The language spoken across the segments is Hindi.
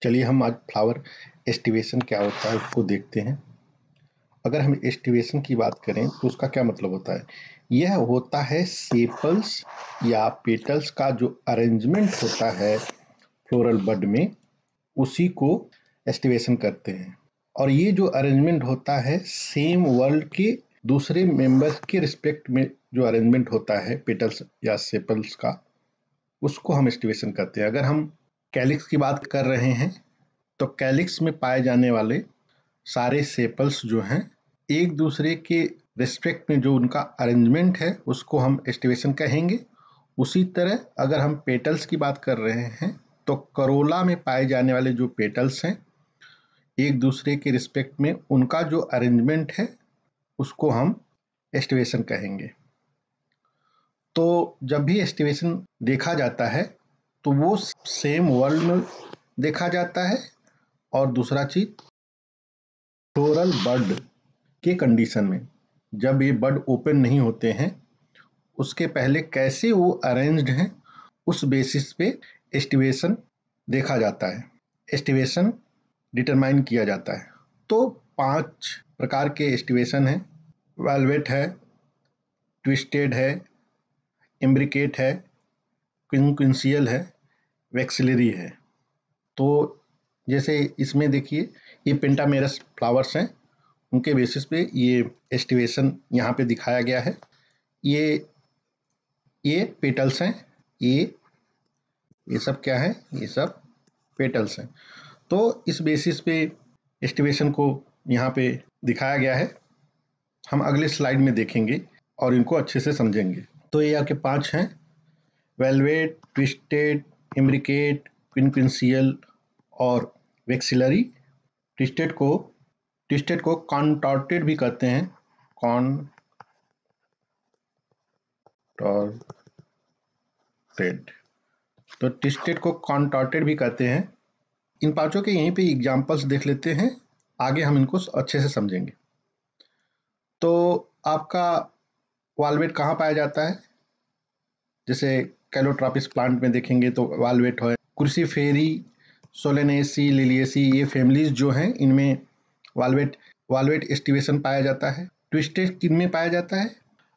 चलिए हम आज फ्लावर एस्टिवेशन क्या होता है उसको देखते हैं। अगर हम एस्टिवेशन की बात करें तो उसका क्या मतलब होता है। यह होता है सेपल्स या पेटल्स का जो अरेंजमेंट होता है फ्लोरल बड में, उसी को एस्टिवेशन करते हैं। और ये जो अरेंजमेंट होता है सेम वर्ल्ड के दूसरे मेंबर्स के रिस्पेक्ट में जो अरेंजमेंट होता है पेटल्स या सेपल्स का, उसको हम एस्टिवेशन करते हैं। अगर हम कैलिक्स की बात कर रहे हैं तो कैलिक्स में पाए जाने वाले सारे सेपल्स जो हैं एक दूसरे के रिस्पेक्ट में जो उनका अरेंजमेंट है उसको हम एस्टिवेशन कहेंगे। उसी तरह अगर हम पेटल्स की बात कर रहे हैं तो करोला में पाए जाने वाले जो पेटल्स हैं एक दूसरे के रिस्पेक्ट में उनका जो अरेंजमेंट है उसको हम एस्टिवेशन कहेंगे। तो जब भी एस्टिवेशन देखा जाता है तो वो सेम वर्ल्ड में देखा जाता है। और दूसरा चीज फ्लोरल बड के कंडीशन में, जब ये बड ओपन नहीं होते हैं उसके पहले कैसे वो अरेंज्ड हैं उस बेसिस पे एस्टिवेशन देखा जाता है, एस्टिवेशन डिटरमाइन किया जाता है। तो 5 प्रकार के एस्टिवेशन हैं। वेलवेट है, ट्विस्टेड है, इम्ब्रिकेट है, क्विंसियल है, वैक्सिलरी है। तो जैसे इसमें देखिए ये पेंटामेरस फ्लावर्स हैं, उनके बेसिस पे ये एस्टिवेशन यहाँ पे दिखाया गया है। ये पेटल्स हैं, ये सब क्या है, ये सब पेटल्स हैं। तो इस बेसिस पे एस्टिवेशन को यहाँ पे दिखाया गया है। हम अगले स्लाइड में देखेंगे और इनको अच्छे से समझेंगे। तो ये आपके 5 हैं, वेलवेट, ट्विस्टेड, इम्ब्रिकेट, क्विंसियल और वैक्सिलरी। ट्विस्टेड को कॉन्टॉर्टेड भी कहते हैं, कॉन्टॉर्टेड। तो ट्विस्टेड को कॉन्टॉर्टेड भी कहते हैं। इन पांचों के यहीं पे एग्जांपल्स देख लेते हैं, आगे हम इनको अच्छे से समझेंगे। तो आपका वालवेट कहाँ पाया जाता है, जैसे कैलोट्रॉपिस प्लांट में देखेंगे तो वालवेट है। क्रूसीफेरी, सोलेनेसी, लिलियेसी, ये फैमिलीज जो हैं इनमें वालवेट एस्टिवेशन पाया जाता है। ट्विस्टेड किन में पाया जाता है,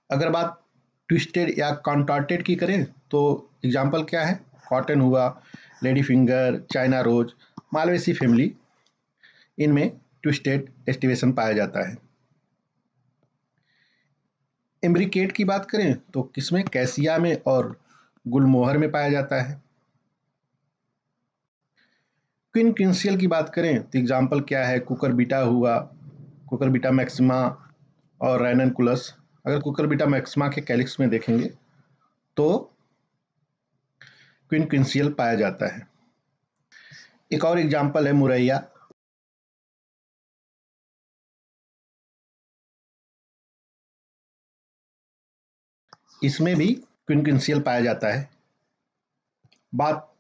अगर बात ट्विस्टेड या कॉन्टॉर्टेड की करें तो एग्जाम्पल क्या है, कॉटन हुआ, lady finger, China rose, Malvaceae family, इनमें ट्विस्टेड एस्टिवेशन पाया जाता है। इम्ब्रिकेट की बात करें तो किसमें, कैसिया में और गुलमोहर में पाया जाता है। क्विंसियल की बात करें तो एग्जाम्पल क्या है, कुकरबिटा हुआ, कुकरबिटा मैक्सिमा और रैननकुलस। अगर कुकरबिटा मैक्सिमा के कैलिक्स में देखेंगे तो क्विंसियल पाया जाता है। एक और एग्जाम्पल है मुरैया, इसमें भी क्विंसियल पाया जाता है। बात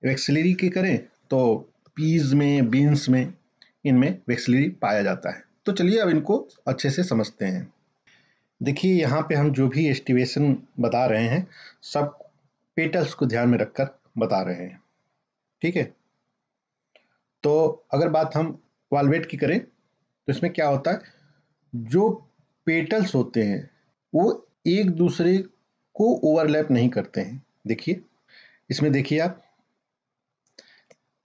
वैक्सिलरी की करें तो पीज में, बीन्स में, इनमें वैक्सिलरी पाया जाता है। तो चलिए अब इनको अच्छे से समझते हैं। देखिए यहाँ पे हम जो भी एस्टिवेशन बता रहे हैं सब पेटल्स को ध्यान में रखकर बता रहे हैं, ठीक है। तो अगर बात हम वालवेट की करें तो इसमें क्या होता है, जो पेटल्स होते हैं वो एक दूसरे को ओवरलैप नहीं करते हैं। देखिए इसमें देखिए आप,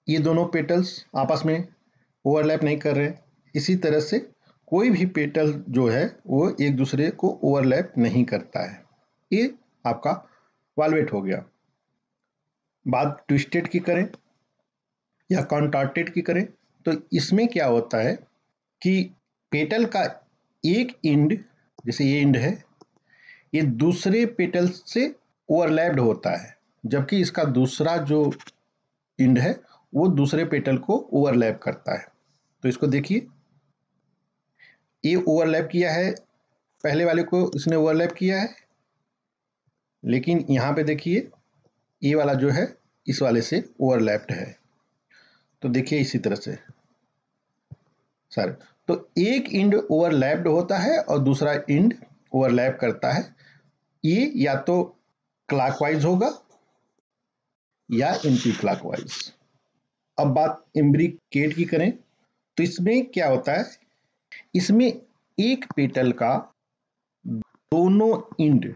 ये दोनों पेटल्स आपस में ओवरलैप नहीं कर रहे। इसी तरह से कोई भी पेटल जो है वो एक दूसरे को ओवरलैप नहीं करता है। ये आपका वालवेट हो गया। बात ट्विस्टेड की करें या कॉन्टॉर्टेड की करें तो इसमें क्या होता है कि पेटल का एक इंड, जैसे ये इंड है, ये दूसरे पेटल से ओवरलैप्ड होता है, जबकि इसका दूसरा जो इंड है वो दूसरे पेटल को ओवरलैप करता है। तो इसको देखिए, ये ओवरलैप किया है, पहले वाले को इसने ओवरलैप किया है, लेकिन यहाँ पे देखिए ये वाला जो है इस वाले से ओवरलैप्ड है। तो देखिए इसी तरह से सर, तो एक इंड ओवरलैप्ड होता है और दूसरा इंड ओवरलैप करता है। ये या तो क्लॉकवाइज होगा या एंटी क्लॉकवाइज। अब बात इम्ब्रिकेट की करें तो इसमें क्या होता है, इसमें एक पेटल का दोनों इंड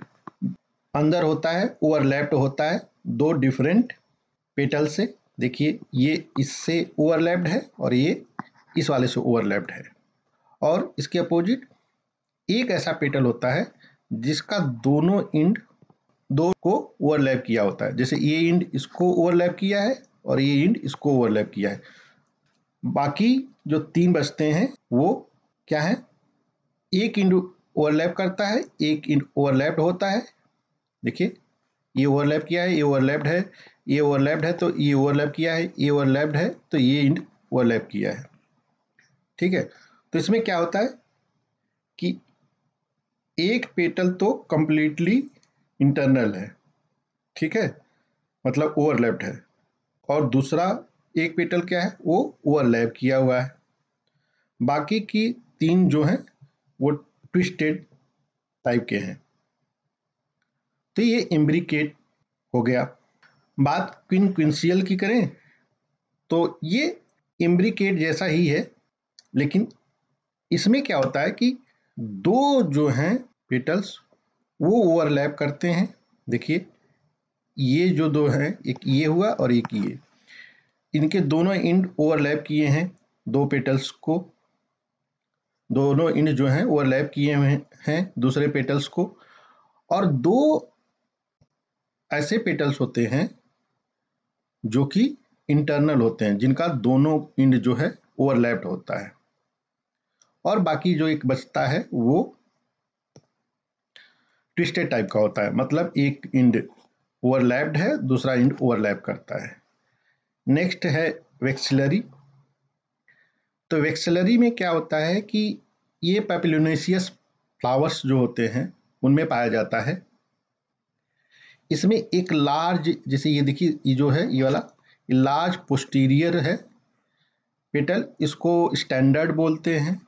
अंदर होता है, ओवरलैप्ड होता है दो डिफरेंट पेटल से। देखिए ये इससे ओवरलैप्ड है और ये इस वाले से ओवरलैप्ड है। और इसके अपोजिट एक ऐसा पेटल होता है जिसका दोनों इंड दो को ओवरलैप किया होता है, जैसे ये इंड इसको ओवरलैप किया है और ये इंड इसको ओवरलैप किया है। बाकी जो तीन बचते हैं वो क्या है, एक इंड ओवरलैप करता है, एक इंड ओवरलैप्ड होता है। देखिए ये ओवरलैप किया है, ये ओवरलैप्ड है, ये ओवरलैप्ड है तो ये ओवरलैप किया है, ये ओवरलैप्ड है तो ये इंड ओवरलैप किया है। ठीक है, तो इसमें क्या होता है कि एक पेटल तो कंप्लीटली इंटरनल है, ठीक है, मतलब ओवरलैप्ड है, और दूसरा एक पेटल क्या है, वो ओवरलैप किया हुआ है। बाकी की तीन जो हैं वो ट्विस्टेड टाइप के हैं। तो ये इम्ब्रिकेट हो गया। बात क्विंसियल की करें तो ये इम्ब्रिकेट जैसा ही है, लेकिन इसमें क्या होता है कि दो जो हैं पेटल्स वो ओवरलैप करते हैं। देखिए ये जो दो हैं, एक ये हुआ और एक ये, इनके दोनों इंड ओवरलैप किए हैं दो पेटल्स को, दोनों इंड जो हैं ओवरलैप किए हुए हैं दूसरे पेटल्स को। और दो ऐसे पेटल्स होते हैं जो कि इंटरनल होते हैं, जिनका दोनों इंड जो है ओवरलैप्ड होता है, और बाकी जो एक बचता है वो ट्विस्टेड टाइप का होता है, मतलब एक इंड ओवरलैप्ड है, दूसरा इंड ओवरलैप करता है। नेक्स्ट है वेक्सिलरी। तो वेक्सिलरी में क्या होता है कि ये पैपिलोनेसियस फ्लावर्स जो होते हैं उनमें पाया जाता है। इसमें एक लार्ज, जैसे ये देखिए ये जो है ये वाला लार्ज पोस्टीरियर है पेटल, इसको स्टैंडर्ड बोलते हैं,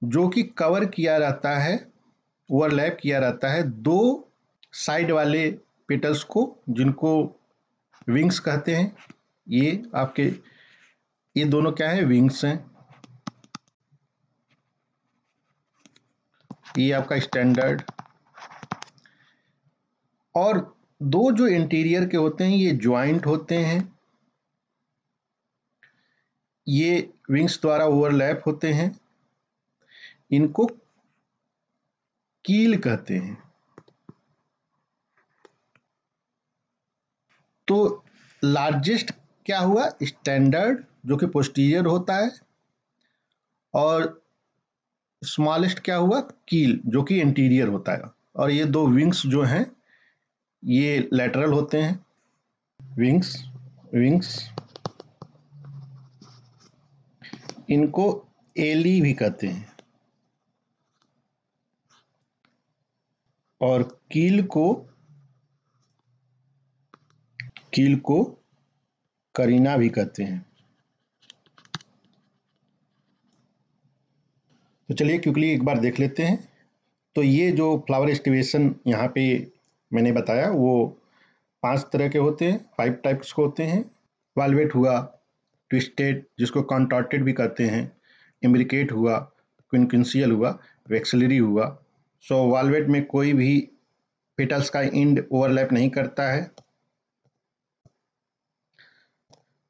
जो कि कवर किया रहता है, ओवरलैप किया रहता है दो साइड वाले पेटल्स को, जिनको विंग्स कहते हैं। ये आपके ये दोनों क्या है, विंग्स हैं। ये आपका स्टैंडर्ड। और दो जो इंटीरियर के होते हैं ये ज्वाइंट होते हैं, ये विंग्स द्वारा ओवरलैप होते हैं, इनको कील कहते हैं। तो लार्जेस्ट क्या हुआ, स्टैंडर्ड जो कि पोस्टीरियर होता है, और स्मॉलेस्ट क्या हुआ, कील जो कि इंटीरियर होता है। और ये दो विंग्स जो हैं ये लैटरल होते हैं। विंग्स विंग्स इनको एली भी कहते हैं, और कील को करीना भी कहते हैं। तो चलिए क्विकली एक बार देख लेते हैं। तो ये जो फ्लावर एस्टिवेशन यहाँ पे मैंने बताया वो 5 तरह के होते हैं, 5 टाइप्स के होते हैं। वालवेट हुआ, ट्विस्टेड जिसको कॉन्टॉर्टेड भी कहते हैं, इम्ब्रिकेट हुआ, क्विंसियल हुआ, वेक्सिलरी हुआ। सो वालवेट में कोई भी पेटल्स का इंड ओवरलैप नहीं करता है।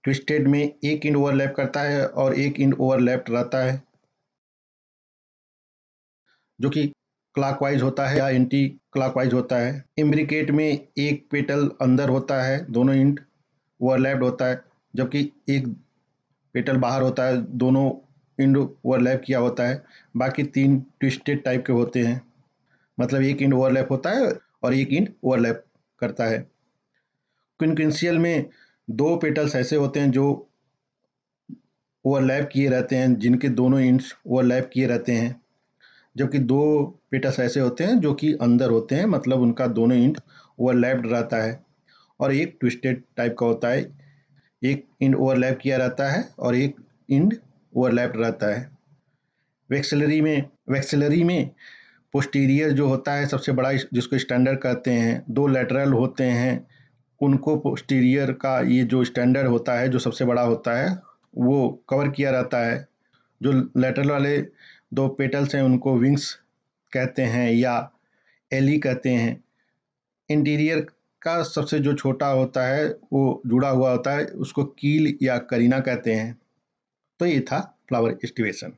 ट्विस्टेड में एक इंड ओवरलैप करता है और एक इंड ओवरलैप्ड रहता है, जो कि क्लॉकवाइज होता है या एंटी क्लॉकवाइज होता है। इम्ब्रिकेट में एक पेटल अंदर होता है, दोनों इंड ओवरलैप्ड होता है, जबकि एक पेटल बाहर होता है, दोनों इंड ओवरलैप किया होता है। बाकी तीन ट्विस्टेड टाइप के होते हैं, मतलब एक इंड ओवरलैप होता है और एक इंड ओवरलैप करता है। क्विंसियल में दो पेटल्स ऐसे होते हैं जो ओवरलैप किए रहते हैं, जिनके दोनों इंड्स ओवरलैप किए रहते हैं, जबकि दो पेटल्स ऐसे होते हैं जो कि अंदर होते हैं, मतलब उनका दोनों इंड ओवरलैप्ड रहता है। और एक ट्विस्टेड टाइप का होता है, एक इंड ओवरलैप किया रहता है और एक इंड ओवरलैप्ड रहता है। वेक्सिलरी में पोस्टीरियर जो होता है सबसे बड़ा, जिसको स्टैंडर्ड कहते हैं, दो लैटरल होते हैं उनको पोस्टीरियर का ये जो स्टैंडर्ड होता है, जो सबसे बड़ा होता है, वो कवर किया रहता है। जो लेटरल वाले 2 पेटल्स हैं उनको विंग्स कहते हैं या एली कहते हैं। इंटीरियर का सबसे जो छोटा होता है वो जुड़ा हुआ होता है, उसको कील या करीना कहते हैं। तो ये था फ्लावर एस्टिवेशन।